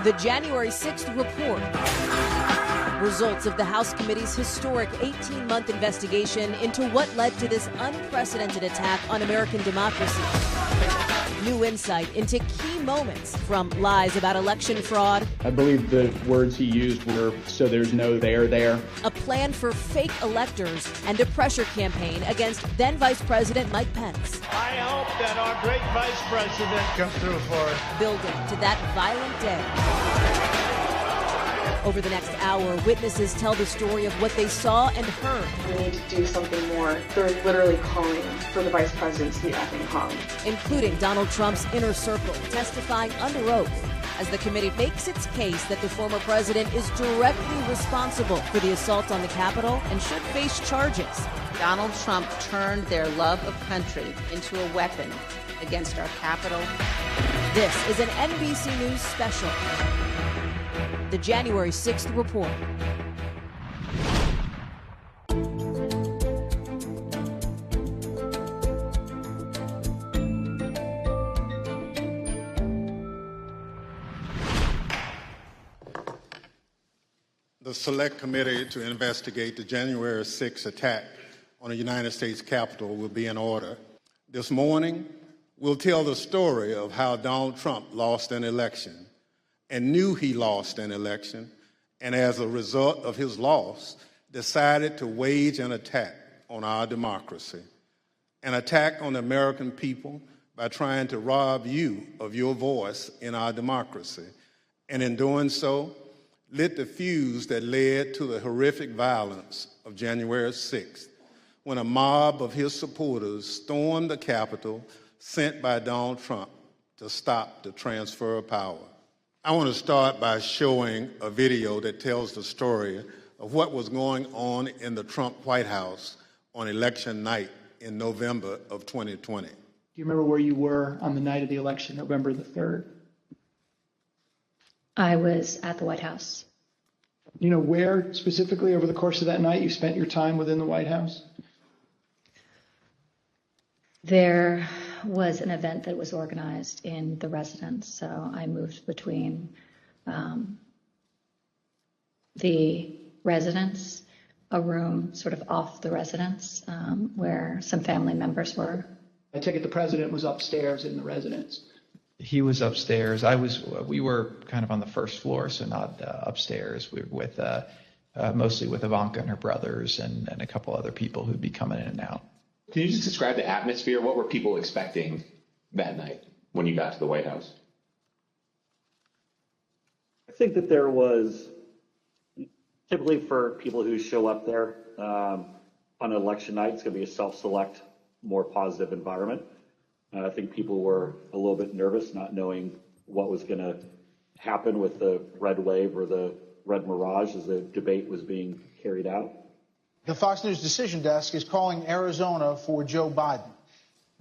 The January 6th report. Results of the House Committee's historic 18-month investigation into what led to this unprecedented attack on American democracy. New insight into key moments from lies about election fraud. I believe the words he used were, "so there's no there." A plan for fake electors and a pressure campaign against then Vice President Mike Pence. I hope that our great Vice President comes through for us. Building to that violent day. Over the next hour, witnesses tell the story of what they saw and heard. We need to do something more. They're literally calling for the vice president to be effing hung. Including Donald Trump's inner circle testifying under oath as the committee makes its case that the former president is directly responsible for the assault on the Capitol and should face charges. Donald Trump turned their love of country into a weapon against our Capitol. This is an NBC News special. The January 6th report. The Select Committee to investigate the January 6th attack on the United States Capitol will be in order. This morning, we'll tell the story of how Donald Trump lost an election and knew he lost an election, and as a result of his loss, decided to wage an attack on our democracy, an attack on the American people by trying to rob you of your voice in our democracy, and in doing so, lit the fuse that led to the horrific violence of January 6th, when a mob of his supporters stormed the Capitol sent by Donald Trump to stop the transfer of power. I want to start by showing a video that tells the story of what was going on in the Trump White House on election night in November of 2020. Do you remember where you were on the night of the election, November the 3rd? I was at the White House. You know where specifically over the course of that night you spent your time within the White House? There was an event that was organized in the residence, so I moved between the residence, a room sort of off the residence where some family members were. I take it the president was upstairs in the residence. He was upstairs. We were kind of on the first floor, so not upstairs. We were with mostly with Ivanka and her brothers and a couple other people who'd be coming in and out. Can you just describe the atmosphere? What were people expecting that night when you got to the White House? I think that there was, typically for people who show up there on election night, it's going to be a self-select, more positive environment. I think people were a little bit nervous, not knowing what was going to happen with the red wave or the red mirage as the debate was being carried out. The Fox News Decision Desk is calling Arizona for Joe Biden.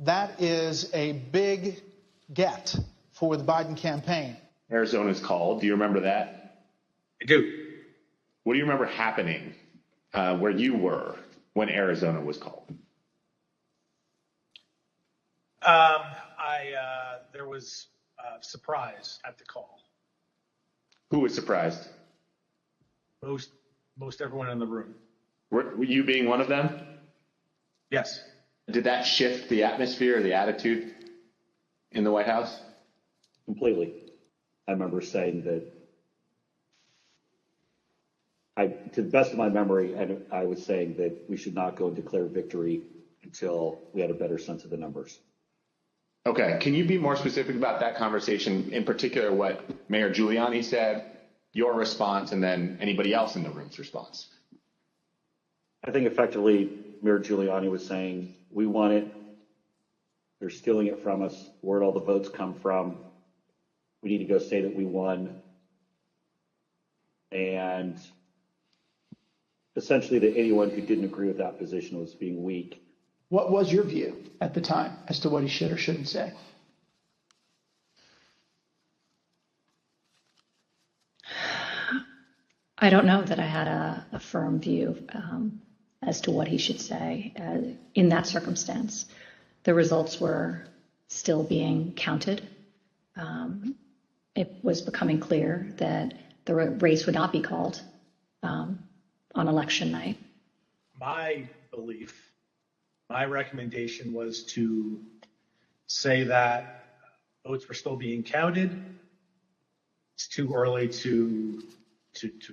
That is a big get for the Biden campaign. Arizona's called. Do you remember that? I do. What do you remember happening where you were when Arizona was called? There was surprise at the call. Who was surprised? Most everyone in the room. Were you being one of them? Yes. Did that shift the atmosphere or the attitude in the White House? Completely. I remember saying that, to the best of my memory, I was saying that we should not go and declare victory until we had a better sense of the numbers. Okay. Can you be more specific about that conversation, in particular what Mayor Giuliani said, your response, and then anybody else in the room's response? I think effectively Mayor Giuliani was saying, we want it. They're stealing it from us. Where'd all the votes come from? We need to go say that we won. And essentially that anyone who didn't agree with that position was being weak. What was your view at the time as to what he should or shouldn't say? I don't know that I had a firm view as to what he should say in that circumstance. The results were still being counted. it was becoming clear that the race would not be called on election night. My belief, my recommendation was to say that votes were still being counted. It's too early to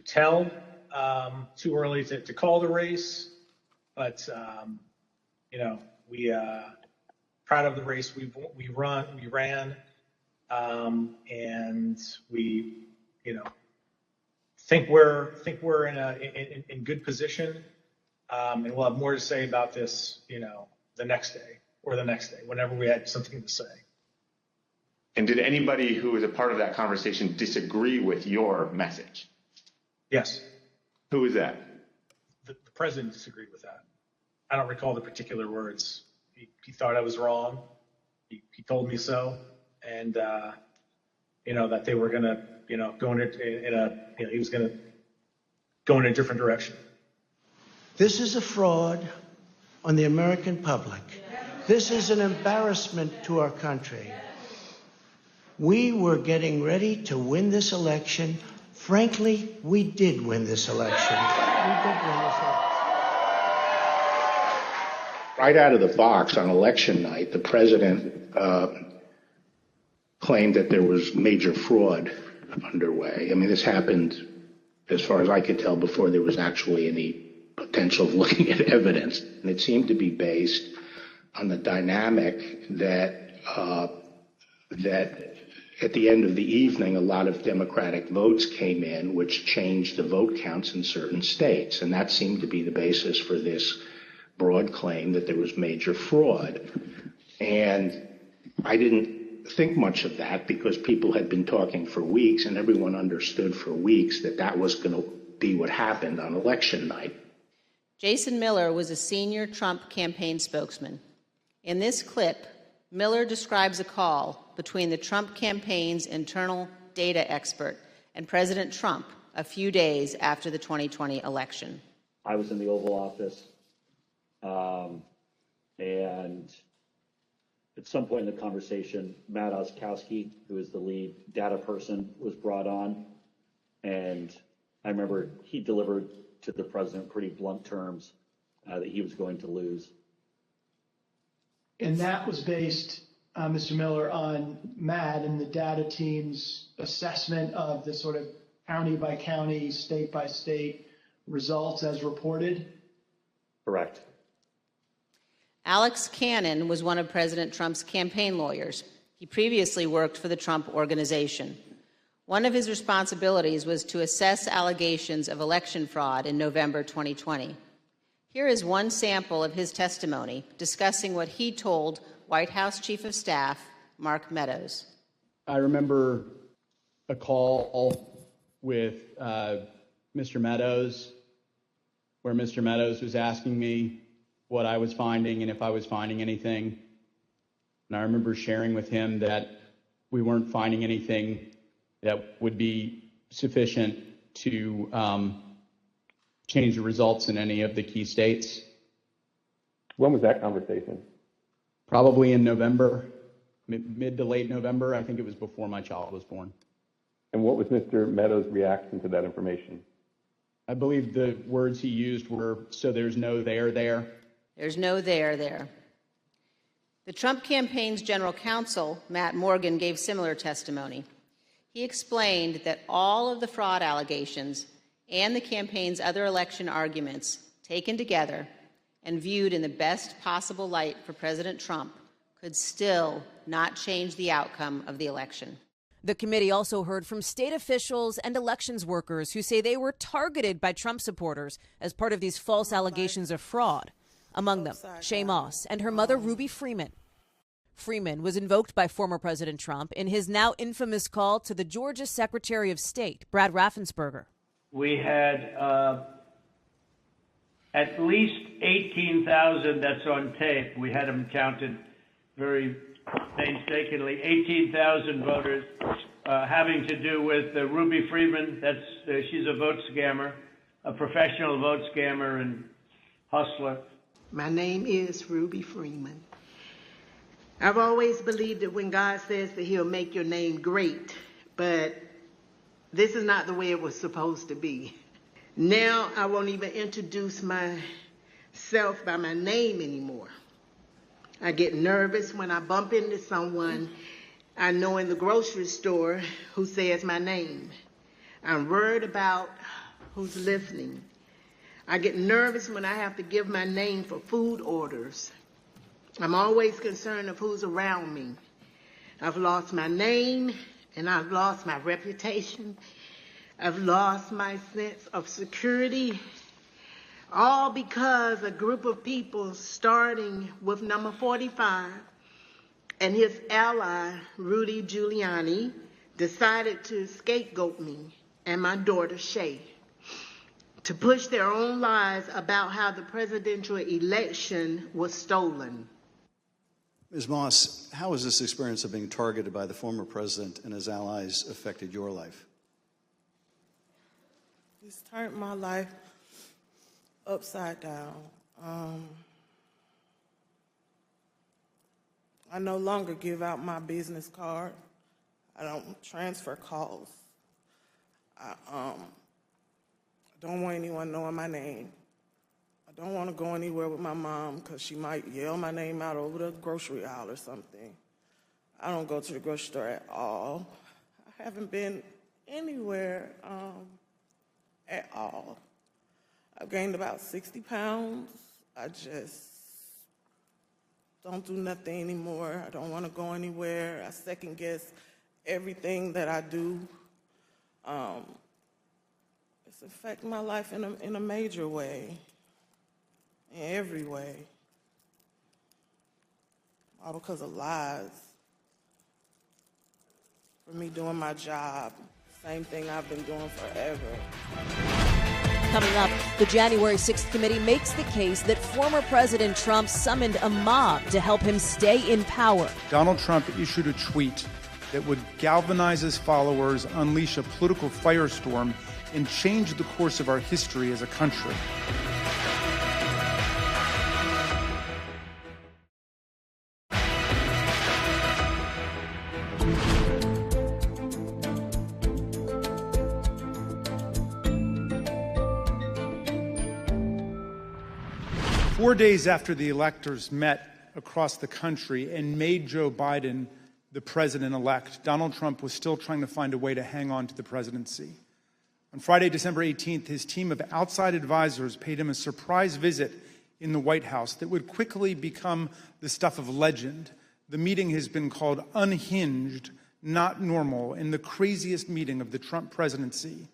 tell, too early to call the race, but we proud of the race we ran, and we think we're in good position, and we'll have more to say about this the next day or the next day whenever we had something to say. And did anybody who was a part of that conversation disagree with your message? Yes. Who was that? The president disagreed with that. I don't recall the particular words. He thought I was wrong. He told me so, and that they were going to go he was going to go in a different direction. This is a fraud on the American public. This is an embarrassment to our country. We were getting ready to win this election. Frankly, we did win this election. Right out of the box on election night, the president claimed that there was major fraud underway. I mean, this happened, as far as I could tell, before there was actually any potential of looking at evidence. And it seemed to be based on the dynamic that at the end of the evening, a lot of Democratic votes came in, which changed the vote counts in certain states. And that seemed to be the basis for this broad claim that there was major fraud. And I didn't think much of that because people had been talking for weeks and everyone understood for weeks that that was going to be what happened on election night. Jason Miller was a senior Trump campaign spokesman. In this clip, Miller describes a call between the Trump campaign's internal data expert and President Trump a few days after the 2020 election. I was in the Oval Office, and at some point in the conversation, Matt Oskowski, who is the lead data person, was brought on, and I remember he delivered to the president pretty blunt terms that he was going to lose. And that was based, Mr. Miller, on Matt and the data team's assessment of the sort of county by county, state by state results as reported? Correct. Alex Cannon was one of President Trump's campaign lawyers. He previously worked for the Trump Organization. One of his responsibilities was to assess allegations of election fraud in November 2020. Here is one sample of his testimony discussing what he told White House Chief of Staff Mark Meadows. I remember a call with Mr. Meadows where Mr. Meadows was asking me what I was finding and if I was finding anything. And I remember sharing with him that we weren't finding anything that would be sufficient to change the results in any of the key states. When was that conversation? Probably in November, mid to late November. I think it was before my child was born. And what was Mr. Meadows' reaction to that information? I believe the words he used were, so there's no there there. There's no there there. The Trump campaign's general counsel, Matt Morgan, gave similar testimony. He explained that all of the fraud allegations and the campaign's other election arguments taken together and viewed in the best possible light for President Trump could still not change the outcome of the election. The committee also heard from state officials and elections workers who say they were targeted by Trump supporters as part of these false allegations of fraud. Among them, Shay Moss and her mother, Ruby Freeman. Freeman was invoked by former President Trump in his now infamous call to the Georgia Secretary of State, Brad Raffensperger. We had at least 18,000, that's on tape. We had them counted very painstakingly, 18,000 voters having to do with Ruby Freeman. She's a vote scammer, a professional vote scammer and hustler. My name is Ruby Freeman. I've always believed that when God says that he'll make your name great, but this is not the way it was supposed to be. Now I won't even introduce myself by my name anymore. I get nervous when I bump into someone I know in the grocery store who says my name. I'm worried about who's listening. I get nervous when I have to give my name for food orders. I'm always concerned of who's around me. I've lost my name and I've lost my reputation. I've lost my sense of security, all because a group of people, starting with number 45 and his ally, Rudy Giuliani, decided to scapegoat me and my daughter, Shay, to push their own lies about how the presidential election was stolen. Ms. Moss, how has this experience of being targeted by the former president and his allies affected your life? It's turned my life upside down. I no longer give out my business card. I don't transfer calls. I don't want anyone knowing my name. I don't want to go anywhere with my mom because she might yell my name out over the grocery aisle or something. I don't go to the grocery store at all. I haven't been anywhere at all. I've gained about 60 pounds. I just don't do nothing anymore. I don't want to go anywhere. I second guess everything that I do. It's affecting my life in a major way, in every way, all because of lies. For me doing my job, same thing I've been doing forever. Coming up, the January 6th committee makes the case that former President Trump summoned a mob to help him stay in power. Donald Trump issued a tweet that would galvanize his followers, unleash a political firestorm, and change the course of our history as a country. Four days after the electors met across the country and made Joe Biden the president-elect, Donald Trump was still trying to find a way to hang on to the presidency. On Friday, December 18th, his team of outside advisors paid him a surprise visit in the White House that would quickly become the stuff of legend. The meeting has been called unhinged, not normal, and the craziest meeting of the Trump presidency.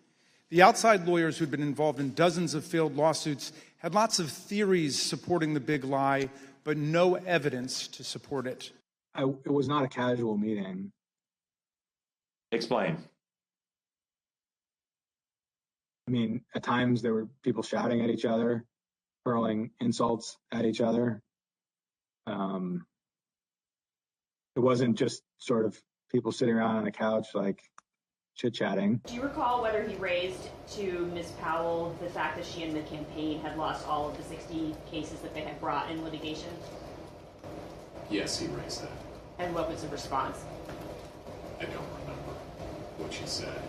The outside lawyers who'd been involved in dozens of failed lawsuits had lots of theories supporting the big lie, but no evidence to support it. It was not a casual meeting. Explain. I mean, at times there were people shouting at each other, hurling insults at each other. It wasn't just sort of people sitting around on a couch like chit-chatting. Do you recall whether he raised to Ms. Powell the fact that she and the campaign had lost all of the 60 cases that they had brought in litigation? Yes, he raised that. And what was the response? I don't remember what she said.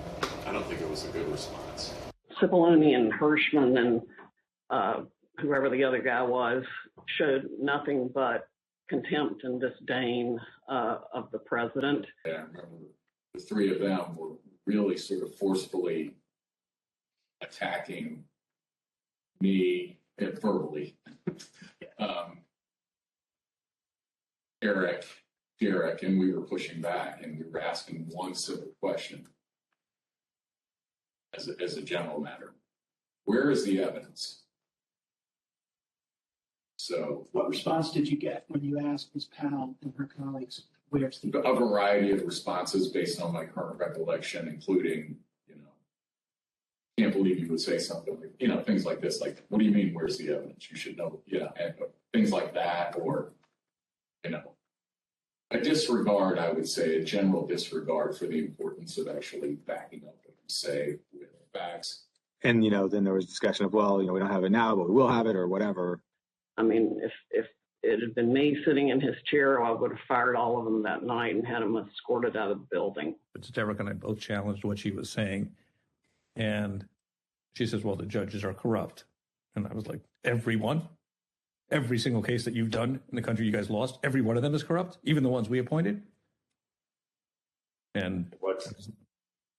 I don't think it was a good response. Cipollone and Hirschman and whoever the other guy was showed nothing but contempt and disdain of the president. Yeah, I remember the three of them were really sort of forcefully attacking me verbally. Derek, and we were pushing back, and we were asking one simple question as a general matter. Where is the evidence? So, what response did you get when you asked Ms. Powell and her colleagues, where's the evidence? A variety of responses based on my current recollection, including, can't believe you would say something like, things like this, like, what do you mean, where's the evidence? You should know, and things like that, or, a disregard, I would say, a general disregard for the importance of actually backing up what you say with facts. And, then there was discussion of, well, we don't have it now, but we will have it or whatever. I mean, if it had been me sitting in his chair, I would have fired all of them that night and had them escorted out of the building. Deborah and I both challenged what she was saying. And she says, well, the judges are corrupt. And I was like, everyone? Every single case that you've done in the country you guys lost, every one of them is corrupt, even the ones we appointed? And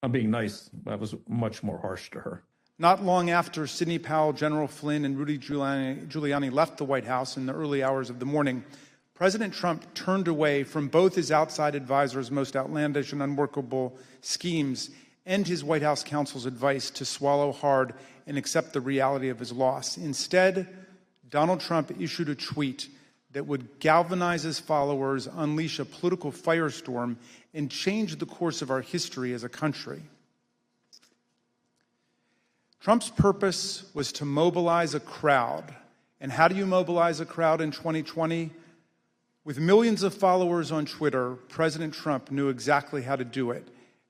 I'm being nice. I was much more harsh to her. Not long after Sidney Powell, General Flynn, and Rudy Giuliani left the White House in the early hours of the morning, President Trump turned away from both his outside advisors' most outlandish and unworkable schemes and his White House counsel's advice to swallow hard and accept the reality of his loss. Instead, Donald Trump issued a tweet that would galvanize his followers, unleash a political firestorm, and change the course of our history as a country. Trump's purpose was to mobilize a crowd. And how do you mobilize a crowd in 2020? With millions of followers on Twitter, President Trump knew exactly how to do it.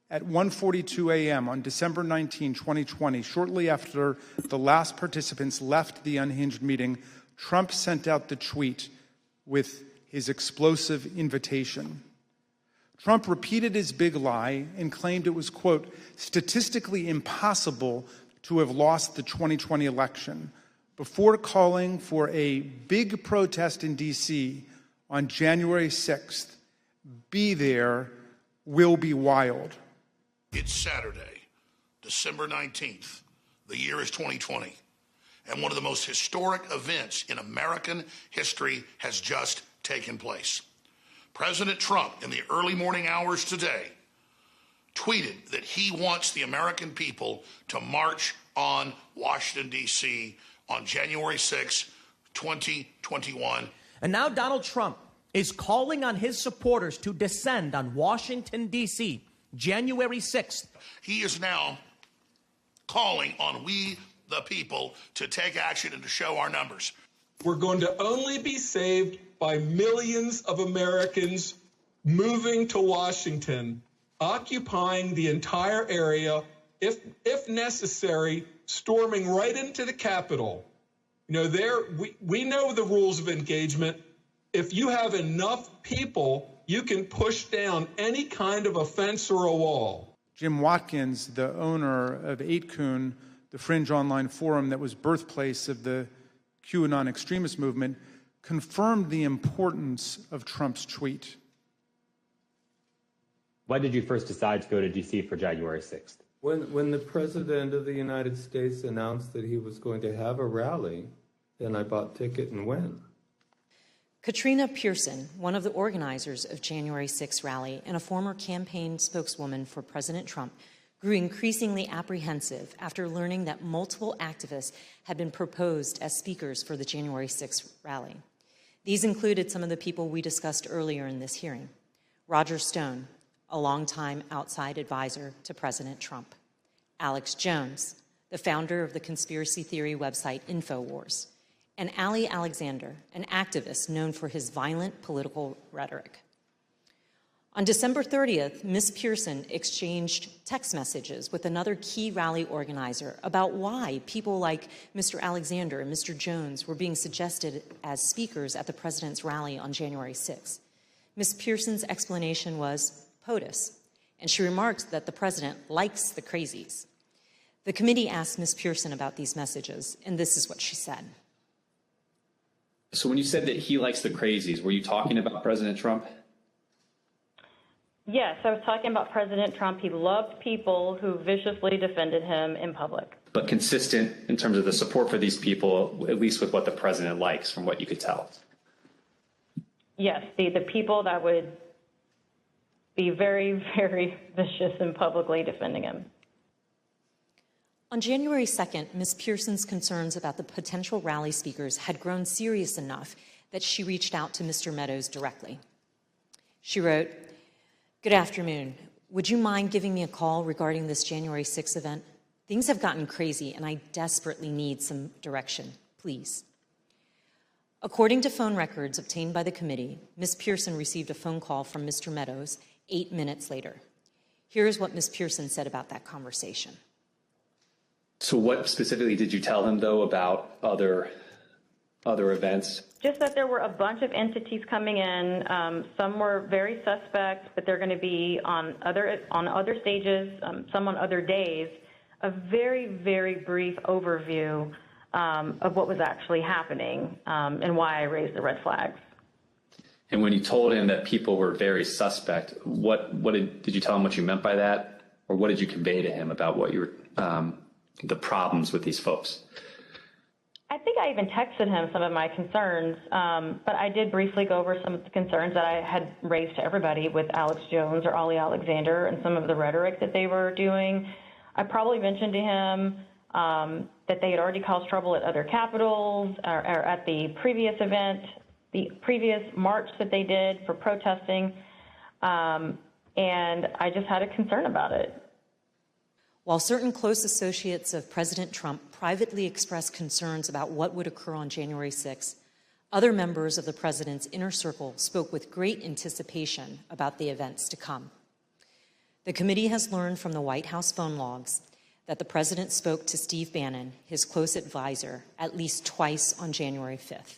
At 1:42 a.m. on December 19, 2020, shortly after the last participants left the unhinged meeting, Trump sent out the tweet with his explosive invitation. Trump repeated his big lie and claimed it was, quote, statistically impossible to have lost the 2020 election before calling for a big protest in D.C. on January 6th. Be there, will be wild. It's Saturday, December 19th. The year is 2020. And one of the most historic events in American history has just taken place. President Trump, in the early morning hours today, tweeted that he wants the American people to march on Washington, D.C. on January 6, 2021. And now Donald Trump is calling on his supporters to descend on Washington, D.C., January 6th. He is now calling on we, the people, to take action and to show our numbers. We're going to only be saved by millions of Americans moving to Washington, occupying the entire area, if necessary, storming right into the Capitol. You know, we know the rules of engagement. If you have enough people, you can push down any kind of a fence or a wall. Jim Watkins, the owner of 8kun, the fringe online forum that was birthplace of the QAnon extremist movement, confirmed the importance of Trump's tweet. Why did you first decide to go to D.C. for January 6th? When the President of the United States announced that he was going to have a rally, then I bought a ticket and went. Katrina Pearson, one of the organizers of January 6th rally and a former campaign spokeswoman for President Trump, grew increasingly apprehensive after learning that multiple activists had been proposed as speakers for the January 6th rally. These included some of the people we discussed earlier in this hearing. Roger Stone, a longtime outside advisor to President Trump. Alex Jones, the founder of the conspiracy theory website InfoWars. And Ali Alexander, an activist known for his violent political rhetoric. On December 30th, Ms. Pearson exchanged text messages with another key rally organizer about why people like Mr. Alexander and Mr. Jones were being suggested as speakers at the president's rally on January 6th. Ms. Pearson's explanation was POTUS, and she remarked that the president likes the crazies. The committee asked Ms. Pearson about these messages, and this is what she said. So when you said that he likes the crazies, were you talking about President Trump? Yes, I was talking about President Trump. He loved people who viciously defended him in public. But consistent in terms of the support for these people, at least with what the president likes, from what you could tell. Yes, the people that would be very, very vicious and publicly defending him. On January 2nd, Ms. Pearson's concerns about the potential rally speakers had grown serious enough that she reached out to Mr. Meadows directly. She wrote, "Good afternoon. Would you mind giving me a call regarding this January 6th event? Things have gotten crazy and I desperately need some direction, please." According to phone records obtained by the committee, Ms. Pearson received a phone call from Mr. Meadows 8 minutes later. Here is what Ms. Pearson said about that conversation. So what specifically did you tell him, though, about other other events? Just that there were a bunch of entities coming in. Some were very suspect, but they're going to be on other stages, some on other days. A very, very brief overview of what was actually happening and why I raised the red flags. And when you told him that people were very suspect, did you tell him what you meant by that, or what did you convey to him about what the problems with these folks? I think I even texted him some of my concerns, but I did briefly go over some of the concerns that I had raised to everybody with Alex Jones or Ollie Alexander and some of the rhetoric that they were doing. I probably mentioned to him that they had already caused trouble at other capitals or at the previous event, the previous march that they did for protesting, and I just had a concern about it. While certain close associates of President Trump privately expressed concerns about what would occur on January 6, other members of the president's inner circle spoke with great anticipation about the events to come. The committee has learned from the White House phone logs that the president spoke to Steve Bannon, his close advisor, at least twice on January 5th.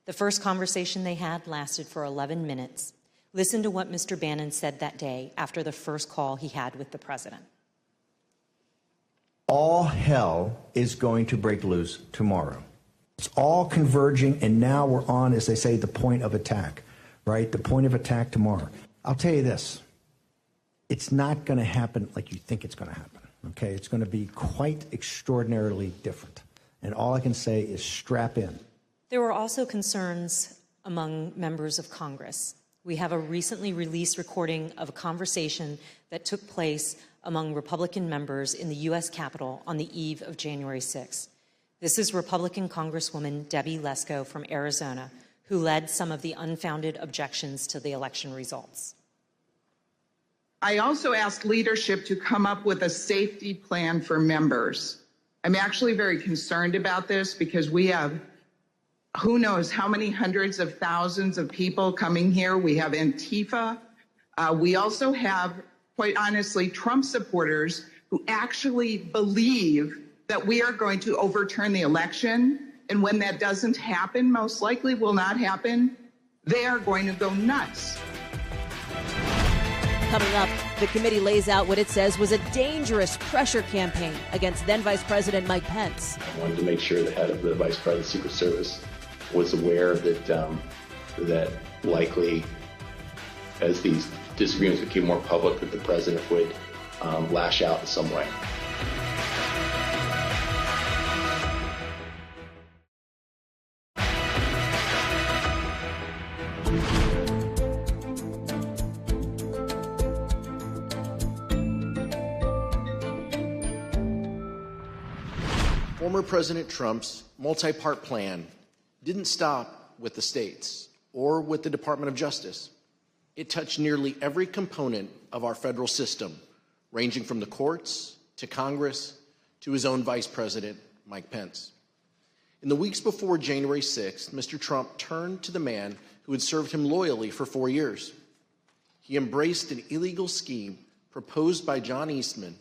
The first conversation they had lasted for 11 minutes. Listen to what Mr. Bannon said that day after the first call he had with the president. All hell is going to break loose tomorrow. It's all converging, and now we're on, as they say, the point of attack, right? The point of attack tomorrow. I'll tell you this. It's not going to happen like you think it's going to happen, okay? It's going to be quite extraordinarily different. And all I can say is strap in. There were also concerns among members of Congress. We have a recently released recording of a conversation that took place among Republican members in the U.S. Capitol on the eve of January 6th. This is Republican Congresswoman Debbie Lesko from Arizona, who led some of the unfounded objections to the election results. I also asked leadership to come up with a safety plan for members. I'm actually very concerned about this because we have who knows how many hundreds of thousands of people coming here. We have Antifa. We also have, quite honestly, Trump supporters who actually believe that we are going to overturn the election. And when that doesn't happen, most likely will not happen, they are going to go nuts. Coming up, the committee lays out what it says was a dangerous pressure campaign against then Vice President Mike Pence. I wanted to make sure the head of the Vice President's Secret Service was aware that that likely, as these disagreements became more public, that the president would lash out in some way. Former President Trump's multi-part plan didn't stop with the states or with the Department of Justice. It touched nearly every component of our federal system, ranging from the courts to Congress to his own Vice President, Mike Pence. In the weeks before January 6th, Mr. Trump turned to the man who had served him loyally for 4 years. He embraced an illegal scheme proposed by John Eastman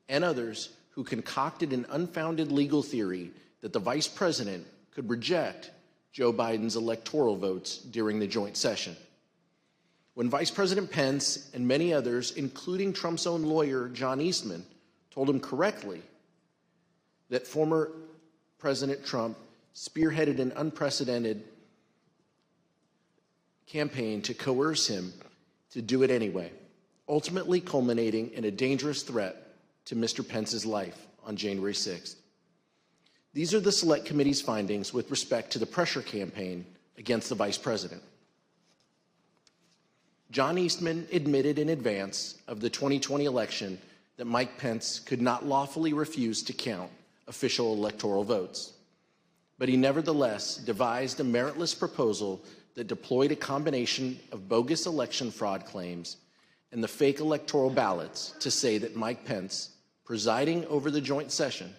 and others who concocted an unfounded legal theory that the vice president could reject Joe Biden's electoral votes during the joint session. When Vice President Pence and many others, including Trump's own lawyer, John Eastman, told him correctly that former President Trump spearheaded an unprecedented campaign to coerce him to do it anyway, ultimately culminating in a dangerous threat to Mr. Pence's life on January 6th. These are the Select Committee's findings with respect to the pressure campaign against the Vice President. John Eastman admitted in advance of the 2020 election that Mike Pence could not lawfully refuse to count official electoral votes. But he nevertheless devised a meritless proposal that deployed a combination of bogus election fraud claims and the fake electoral ballots to say that Mike Pence, presiding over the joint session,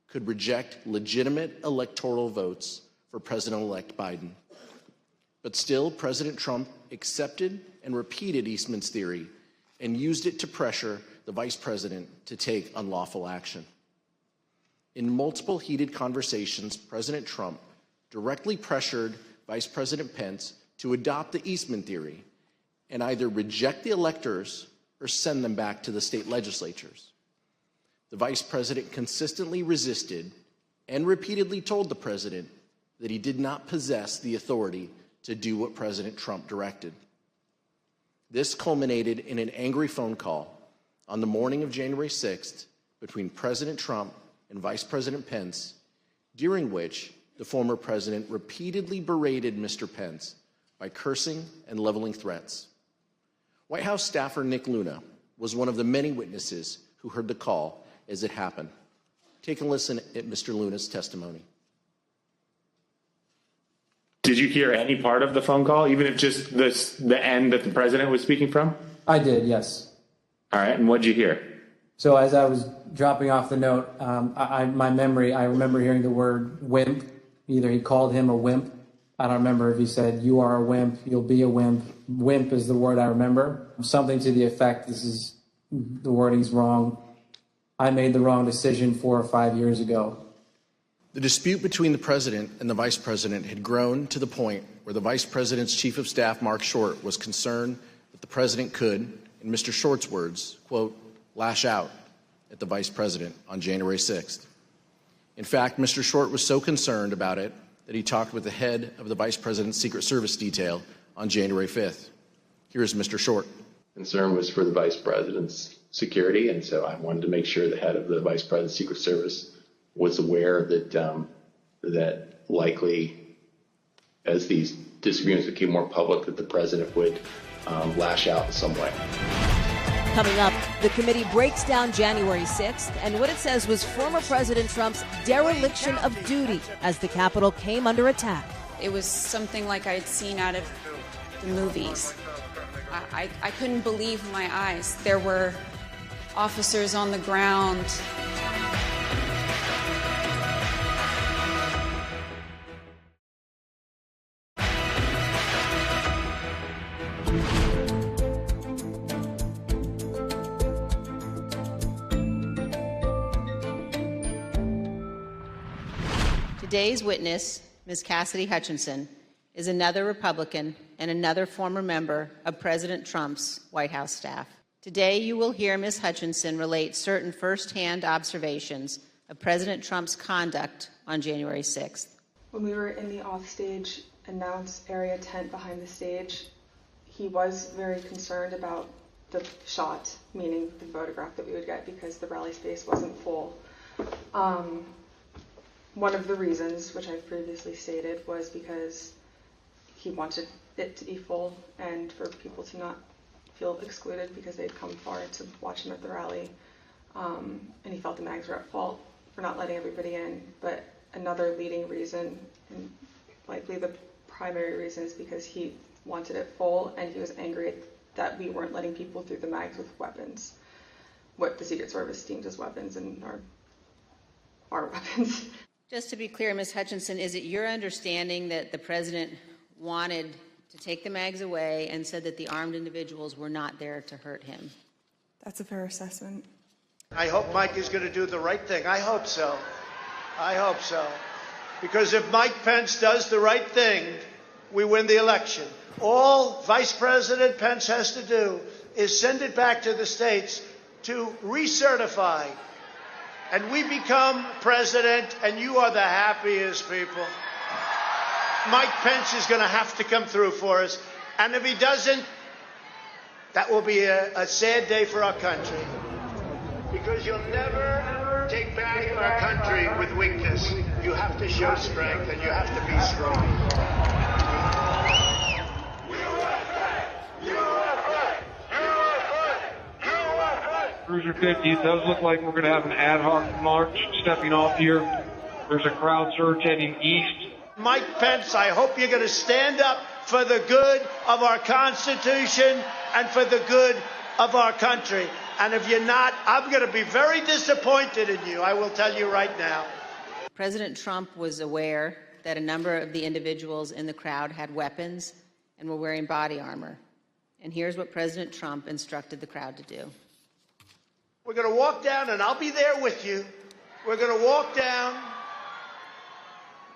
could reject legitimate electoral votes for President-elect Biden. But still, President Trump accepted and repeated Eastman's theory and used it to pressure the vice president to take unlawful action. In multiple heated conversations, President Trump directly pressured Vice President Pence to adopt the Eastman theory and either reject the electors or send them back to the state legislatures. The Vice President consistently resisted and repeatedly told the President that he did not possess the authority to do what President Trump directed. This culminated in an angry phone call on the morning of January 6th between President Trump and Vice President Pence, during which the former president repeatedly berated Mr. Pence by cursing and leveling threats. White House staffer Nick Luna was one of the many witnesses who heard the call as it happened. Take a listen at Mr. Luna's testimony. Did you hear any part of the phone call, even if just the end that the president was speaking from? I did, yes. All right, and what did you hear? So as I was dropping off the note, I remember hearing the word wimp. Either he called him a wimp. I don't remember if he said, you are a wimp, you'll be a wimp. Wimp is the word I remember. Something to the effect, the wording's wrong. I made the wrong decision 4 or 5 years ago. The dispute between the president and the vice president had grown to the point where the vice president's chief of staff, Mark Short, was concerned that the president could, in Mr. Short's words, quote, lash out at the vice president on January 6th. In fact, Mr. Short was so concerned about it that he talked with the head of the vice president's Secret Service detail on January 5th. Here's Mr. Short. Concern was for the vice president's security, and so I wanted to make sure the head of the vice president's Secret Service was aware that that likely, as these disagreements became more public, that the president would lash out in some way. Coming up, the committee breaks down January 6th and what it says was former President Trump's dereliction of duty as the Capitol came under attack. It was something like I'd seen out of the movies. I couldn't believe my eyes. There were officers on the ground. Today's witness, Ms. Cassidy Hutchinson, is another Republican and another former member of President Trump's White House staff. Today, you will hear Ms. Hutchinson relate certain firsthand observations of President Trump's conduct on January 6th. When we were in the offstage announce area tent behind the stage, he was very concerned about the shot, meaning the photograph that we would get, because the rally space wasn't full. One of the reasons, which I've previously stated, was because he wanted it to be full and for people to not feel excluded because they'd come far to watch him at the rally. And he felt the mags were at fault for not letting everybody in. But another leading reason, and likely the primary reason, is because he wanted it full and he was angry that we weren't letting people through the mags with weapons, what the Secret Service deems as weapons and our weapons. Just to be clear, Ms. Hutchinson, is it your understanding that the president wanted to take the mags away and said that the armed individuals were not there to hurt him? That's a fair assessment. I hope Mike is going to do the right thing. I hope so. I hope so. Because if Mike Pence does the right thing, we win the election. All Vice President Pence has to do is send it back to the states to recertify. And we become president, and you are the happiest people. Mike Pence is going to have to come through for us. And if he doesn't, that will be a sad day for our country. Because you'll never take back our country with weakness. You have to show strength, and you have to be strong. Cruiser 50, it does look like we're going to have an ad hoc march stepping off here. There's a crowd surge heading east. Mike Pence, I hope you're going to stand up for the good of our Constitution and for the good of our country. And if you're not, I'm going to be very disappointed in you. I will tell you right now. President Trump was aware that a number of the individuals in the crowd had weapons and were wearing body armor. And here's what President Trump instructed the crowd to do. We're going to walk down, and I'll be there with you. We're going to walk down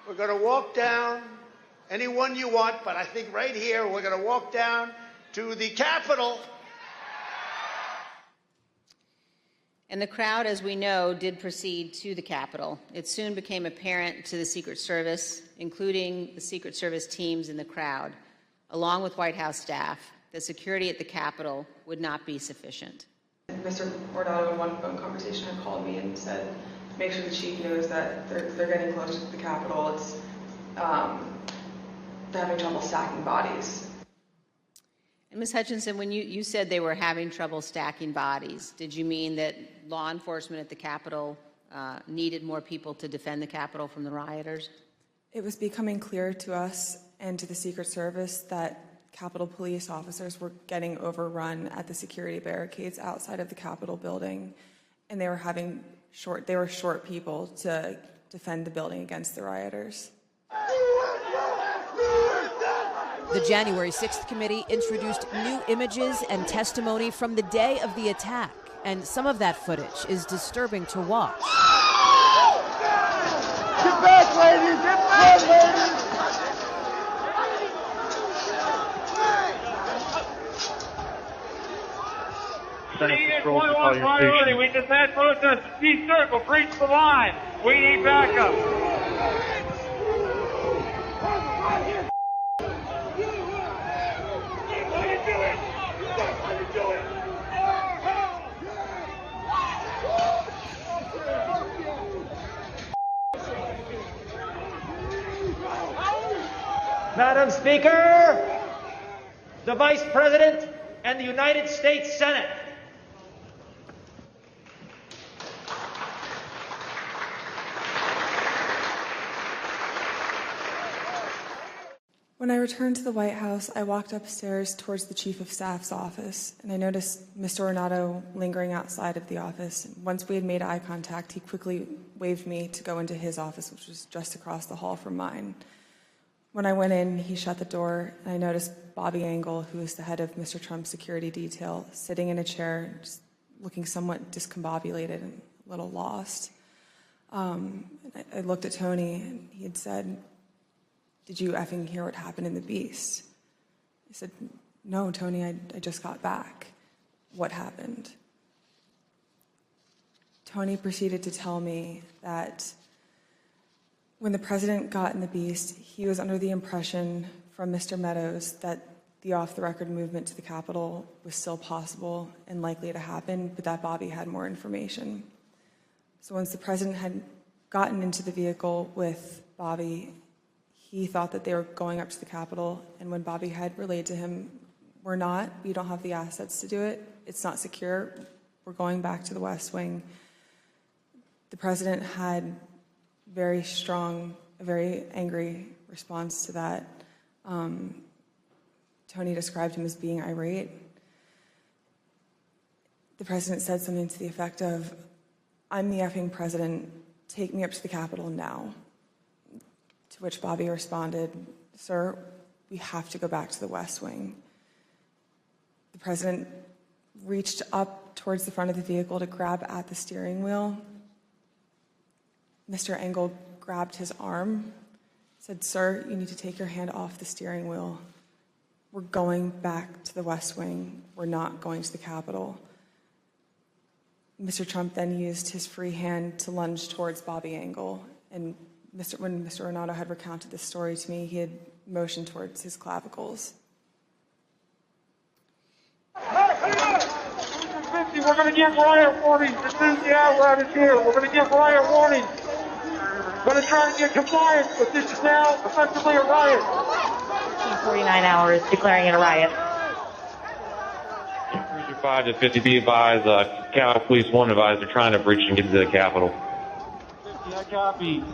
We're going to walk down, anyone you want, but I think right here we're going to walk down to the Capitol. And the crowd, as we know, did proceed to the Capitol. It soon became apparent to the Secret Service, including the Secret Service teams in the crowd, along with White House staff, that security at the Capitol would not be sufficient. Mr. Ornato, in one phone conversation, had called me and said, make sure the chief knows that they're getting close to the Capitol. It's they're having trouble stacking bodies. And Ms. Hutchinson, when you said they were having trouble stacking bodies, did you mean that law enforcement at the Capitol needed more people to defend the Capitol from the rioters? It was becoming clear to us and to the Secret Service that Capitol police officers were getting overrun at the security barricades outside of the Capitol building, and they were short people to defend the building against the rioters. The January 6th committee introduced new images and testimony from the day of the attack, and some of that footage is disturbing to watch. Get back, ladies! Get back, ladies! Priority. We just had protesters. East Circle, breach the line. We need backup. Madam Speaker, the Vice President and the United States Senate. When I returned to the White House, I walked upstairs towards the Chief of Staff's office, and I noticed Mr. Ornato lingering outside of the office. Once we had made eye contact, he quickly waved me to go into his office, which was just across the hall from mine. When I went in, he shut the door, and I noticed Bobby Engel, who is the head of Mr. Trump's security detail, sitting in a chair, just looking somewhat discombobulated and a little lost. I looked at Tony, and he had said, "Did you effing hear what happened in the Beast?" I said, "No, Tony, I just got back. What happened?" Tony proceeded to tell me that when the president got in the Beast, he was under the impression from Mr. Meadows that the off-the-record movement to the Capitol was still possible and likely to happen, but that Bobby had more information. So once the president had gotten into the vehicle with Bobby, he thought that they were going up to the Capitol, and when Bobby had relayed to him, we don't have the assets to do it, it's not secure, we're going back to the West Wing, the president had a very angry response to that. Tony described him as being irate. The president said something to the effect of, "I'm the effing president, take me up to the Capitol now." To which Bobby responded, "Sir, we have to go back to the West Wing." The president reached up towards the front of the vehicle to grab at the steering wheel. Mr. Engel grabbed his arm, said, "Sir, you need to take your hand off the steering wheel. We're going back to the West Wing. We're not going to the Capitol." Mr. Trump then used his free hand to lunge towards Bobby Engel, and when Mr. Ornato had recounted this story to me, he had motioned towards his clavicles. We're going to give riot warnings as soon as the apparatus is here. We're going to give riot warnings. We're going to try to get compliance, but this is now effectively a riot. 49 hours declaring it a riot. Cruiser 5 to 50, be advised, Capitol Police 1 advised they're trying to breach and get into the Capitol. Yeah, copy.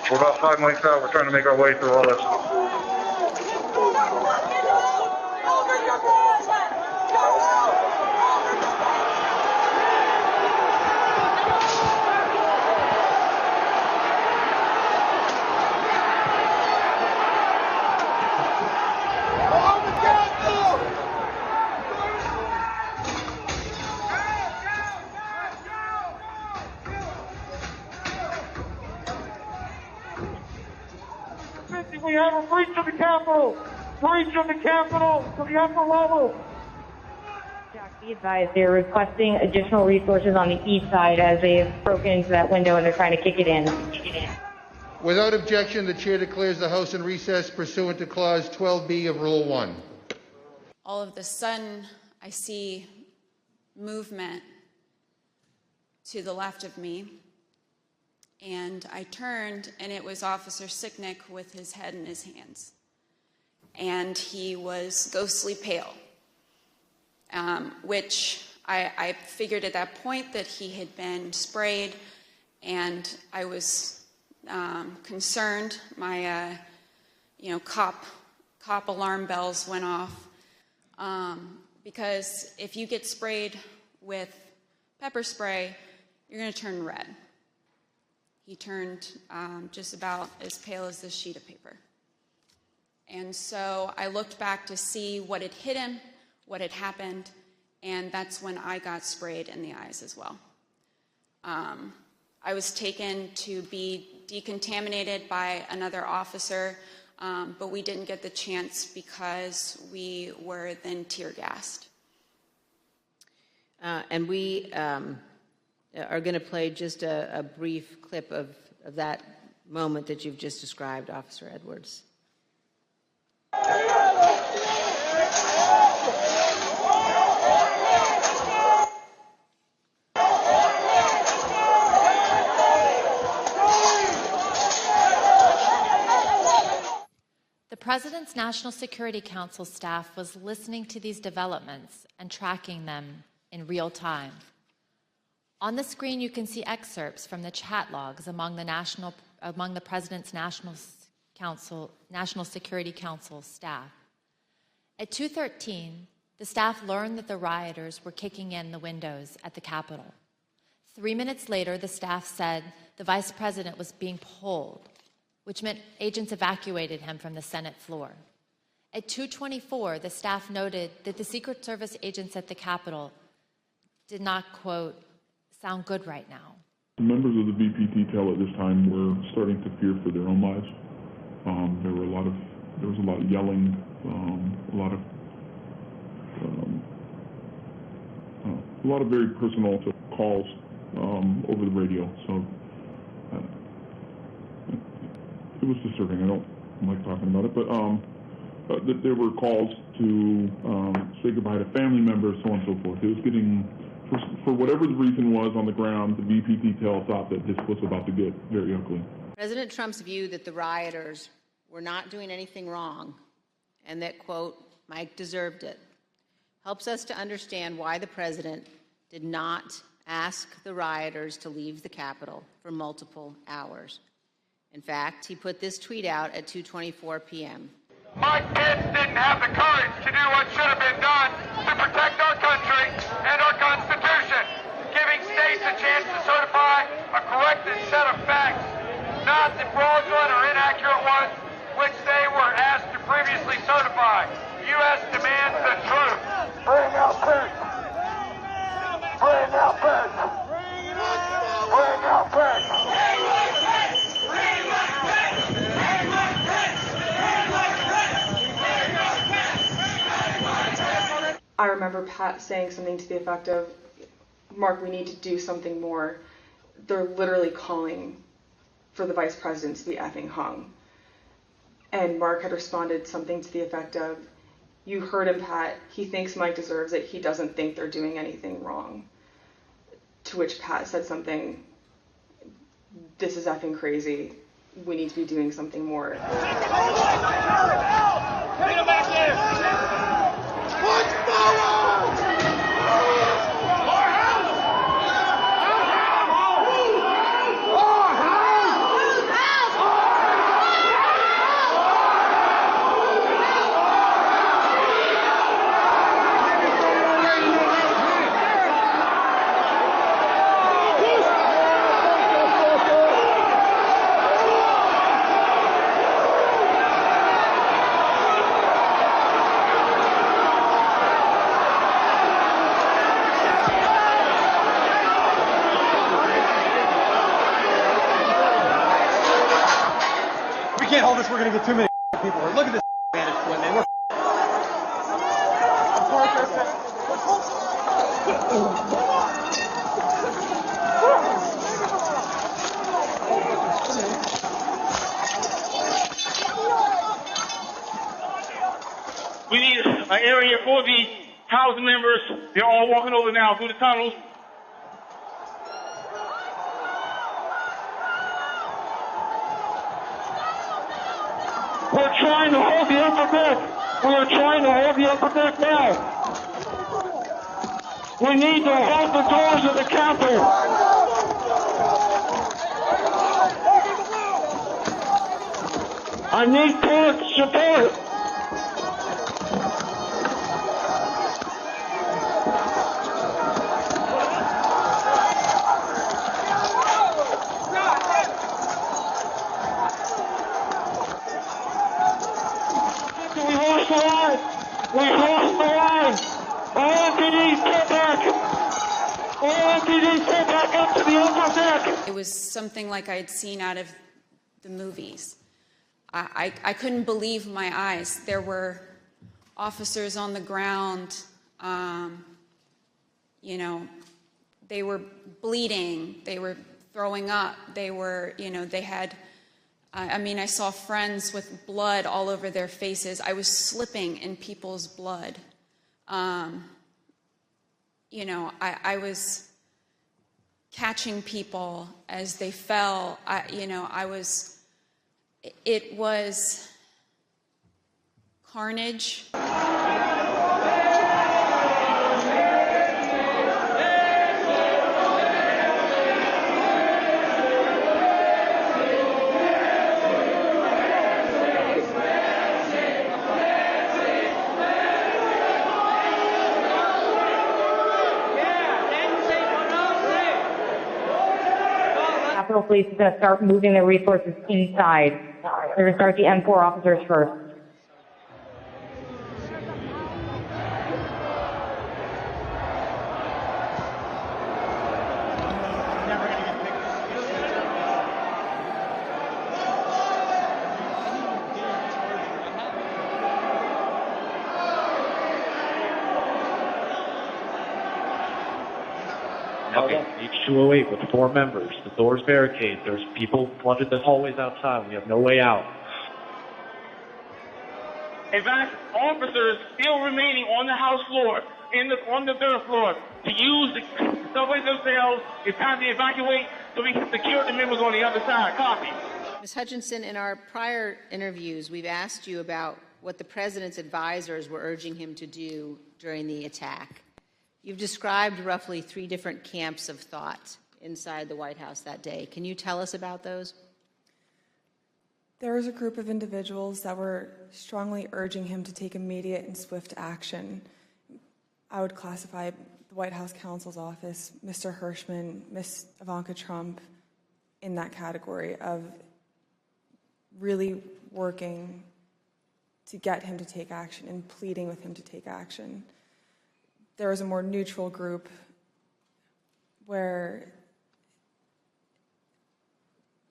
We're about 5 miles out. We're trying to make our way through all this. We have a breach of the Capitol. Breach of the Capitol to the upper level. Be advised, they're requesting additional resources on the east side as they've broken into that window and they're trying to kick it in. Without objection, the chair declares the House in recess pursuant to Clause 12B of Rule 1. All of a sudden, I see movement to the left of me, and I turned, and it was Officer Sicknick with his head in his hands. And he was ghostly pale. Which I figured at that point that he had been sprayed, and I was concerned. My, cop alarm bells went off, because if you get sprayed with pepper spray, you're going to turn red. He turned just about as pale as this sheet of paper. And so I looked back to see what had hit him, what had happened, and that's when I got sprayed in the eyes as well. I was taken to be decontaminated by another officer, but we didn't get the chance because we were then tear gassed. And we are going to play just a brief clip of that moment that you've just described, Officer Edwards. The President's National Security Council staff was listening to these developments and tracking them in real time. On the screen, you can see excerpts from the chat logs among the President's National Security Council staff. At 2:13, the staff learned that the rioters were kicking in the windows at the Capitol. 3 minutes later, the staff said the Vice President was being pulled, which meant agents evacuated him from the Senate floor. At 2:24, the staff noted that the Secret Service agents at the Capitol did not, quote, sound good right now. The members of the VP detail at this time were starting to fear for their own lives. There was a lot of yelling, a lot of very personal calls over the radio. So it was disturbing. I don't like talking about it, but there were calls to say goodbye to family members, so on and so forth. It was getting, for whatever the reason was on the ground, the VP detail thought that this was about to get very ugly. President Trump's view that the rioters were not doing anything wrong and that, quote, Mike deserved it, helps us to understand why the president did not ask the rioters to leave the Capitol for multiple hours. In fact, he put this tweet out at 2:24 p.m. Mike Pence didn't have the courage to do what should have been done to protect our country and our Constitution, giving states a chance to certify a corrected set of facts, not the fraudulent or inaccurate ones which they were asked to previously certify. The U.S. demands the truth. Bring out Pence! Bring out Pence! Bring out Pence! I remember Pat saying something to the effect of, Mark, we need to do something more. They're literally calling for the vice president to be effing hung. And Mark had responded something to the effect of, you heard him, Pat. He thinks Mike deserves it. He doesn't think they're doing anything wrong. To which Pat said something, this is effing crazy. We need to be doing something more. Get him back there! Push forward! We're going to get too many. people were. Look at this vantage point, man. We need an area for the House members. They're all walking over now through the tunnels. We're trying to hold the upper deck. We are trying to hold the upper deck now. We need to hold the doors of the Capitol. I need court support. We lost the line. All MPDs get back. All MPDs get back up to the upper deck. It was something like I had seen out of the movies. I couldn't believe my eyes. There were officers on the ground. You know, they were bleeding. They were throwing up. They were, you know, they had. I mean, I saw friends with blood all over their faces. I was slipping in people's blood. You know, I was catching people as they fell. It was carnage. Capitol Police is going to start moving their resources inside. They're going to start the M4 officers first. Okay, H208 with 4 members. The door's barricaded. There's people flooded the hallways outside. We have no way out. In fact, officers still remaining on the House floor, on the third floor, to use the subways themselves. It's time to evacuate so we can secure the members on the other side. Copy. Ms. Hutchinson, in our prior interviews, we've asked you about what the president's advisors were urging him to do during the attack. You've described roughly 3 different camps of thought inside the White House that day. Can you tell us about those? There was a group of individuals that were strongly urging him to take immediate and swift action. I would classify the White House counsel's office, Mr. Hirschman, Ms. Ivanka Trump, in that category of really working to get him to take action and pleading with him to take action. There was a more neutral group where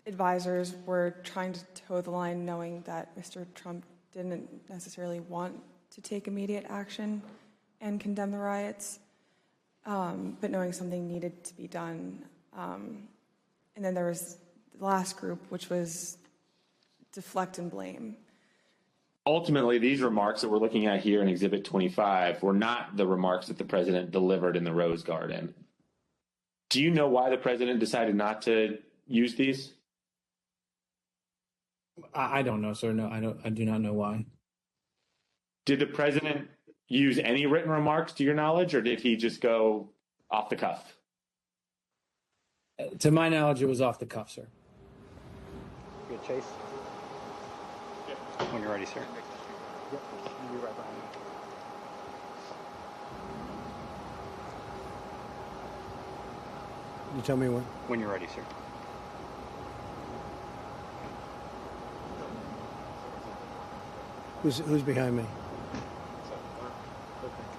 advisors were trying to toe the line, knowing that Mr. Trump didn't necessarily want to take immediate action and condemn the riots, but knowing something needed to be done. And then there was the last group, which was deflect and blame. Ultimately, these remarks that we're looking at here in Exhibit 25 were not the remarks that the president delivered in the Rose Garden. Do you know why the president decided not to use these? I don't know, sir. No, I do not know why. Did the president use any written remarks to your knowledge, or did he just go off the cuff? To my knowledge, it was off the cuff, sir. Good, Chase. When you're ready, sir. Yep, I'll be right behind you. You tell me when. When you're ready, sir. Who's behind me?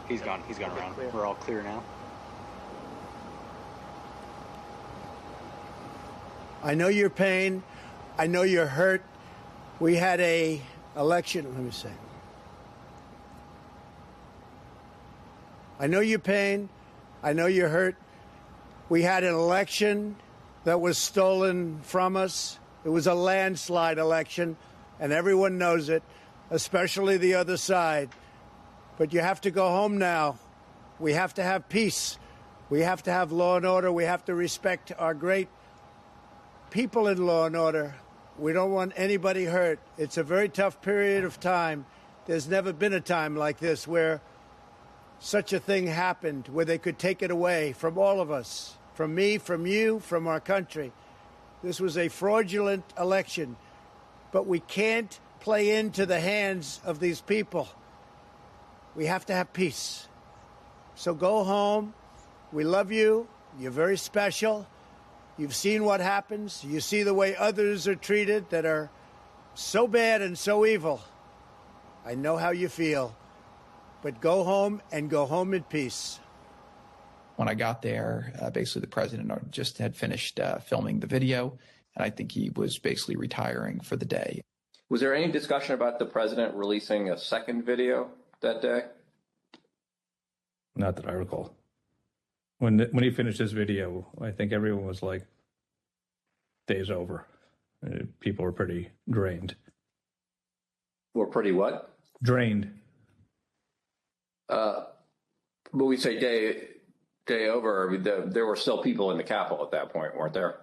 He's gone. He's gone around. We're all clear now. I know your pain. I know you're hurt. We had a election, let me say. I know your pain. I know you're hurt. We had an election that was stolen from us. It was a landslide election, and everyone knows it, especially the other side. But you have to go home now. We have to have peace. We have to have law and order. We have to respect our great people in law and order. We don't want anybody hurt. It's a very tough period of time. There's never been a time like this where such a thing happened, where they could take it away from all of us, from me, from you, from our country. This was a fraudulent election, but we can't play into the hands of these people. We have to have peace. So go home. We love you. You're very special. You've seen what happens. You see the way others are treated that are so bad and so evil. I know how you feel. But go home and go home in peace. When I got there, basically the president just had finished filming the video, and I think he was basically retiring for the day. Was there any discussion about the president releasing a second video that day? Not that I recall. When he finished his video, I think everyone was like, day's over. People were pretty drained. Were pretty what? Drained. But we say day over. I mean, there were still people in the Capitol at that point, weren't there?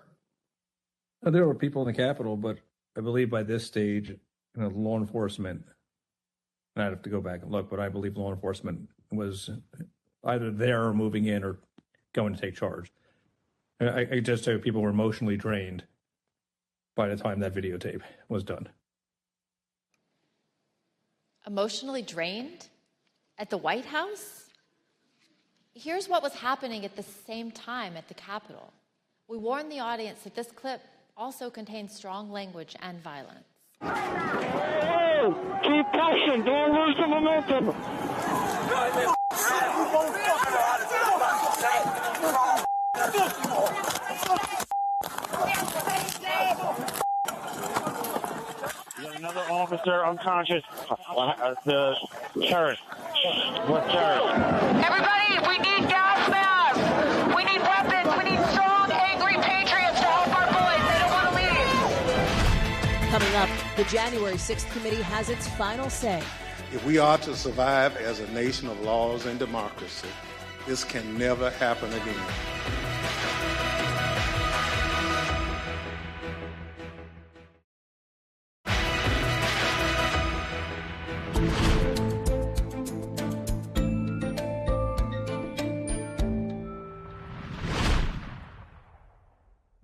There were people in the Capitol, but I believe by this stage, law enforcement, and I'd have to go back and look, but I believe law enforcement was either there or moving in or going to take charge. I just say people were emotionally drained by the time that videotape was done. Emotionally drained? At the White House? Here's what was happening at the same time at the Capitol. We warned the audience that this clip also contains strong language and violence. Hey, keep pushing, don't lose the momentum. Another officer unconscious. The terrorist. What terrorist? Everybody, we need gas masks. We need weapons. We need strong, angry patriots to help our boys. They don't want to leave. Coming up, the January 6th committee has its final say. If we are to survive as a nation of laws and democracy, this can never happen again.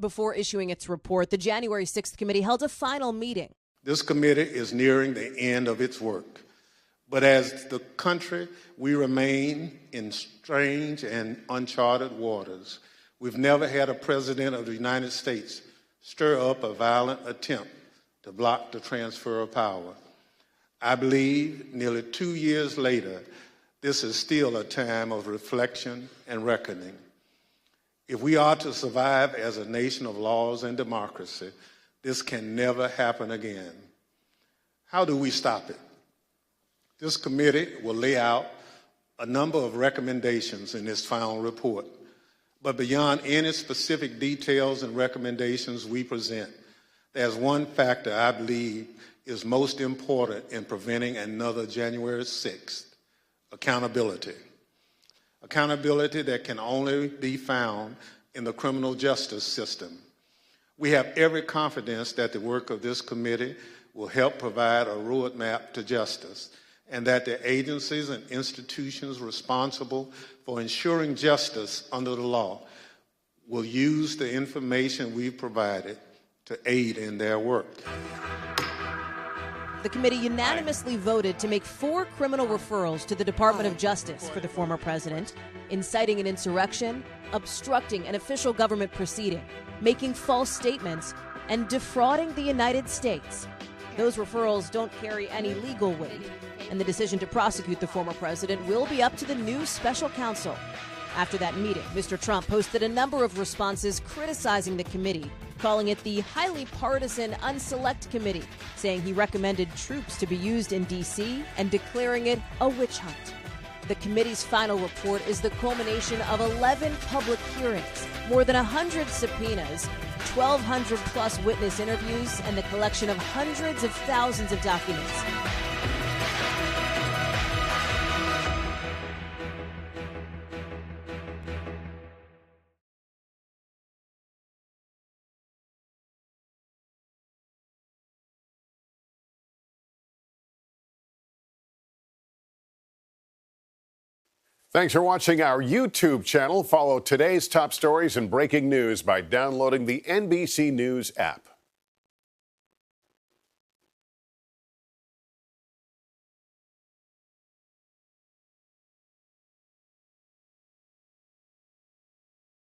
Before issuing its report, the January 6th committee held a final meeting. This committee is nearing the end of its work. But as the country, we remain in strange and uncharted waters. We've never had a president of the United States stir up a violent attempt to block the transfer of power. I believe nearly 2 years later, this is still a time of reflection and reckoning. If we are to survive as a nation of laws and democracy, this can never happen again. How do we stop it? This committee will lay out a number of recommendations in its final report. But beyond any specific details and recommendations we present, there's one factor I believe is most important in preventing another January 6th: accountability. Accountability that can only be found in the criminal justice system. We have every confidence that the work of this committee will help provide a roadmap to justice, and that the agencies and institutions responsible for ensuring justice under the law will use the information we've provided to aid in their work. The committee unanimously voted to make 4 criminal referrals to the Department of Justice for the former president: inciting an insurrection, obstructing an official government proceeding, making false statements, and defrauding the United States. Those referrals don't carry any legal weight, and the decision to prosecute the former president will be up to the new special counsel. After that meeting, Mr. Trump posted a number of responses criticizing the committee calling it the highly partisan Unselect Committee, saying he recommended troops to be used in D.C. and declaring it a witch hunt. The committee's final report is the culmination of 11 public hearings, more than 100 subpoenas, 1,200 plus witness interviews, and the collection of hundreds of thousands of documents. Thanks for watching our YouTube channel. Follow today's top stories and breaking news by downloading the NBC News app.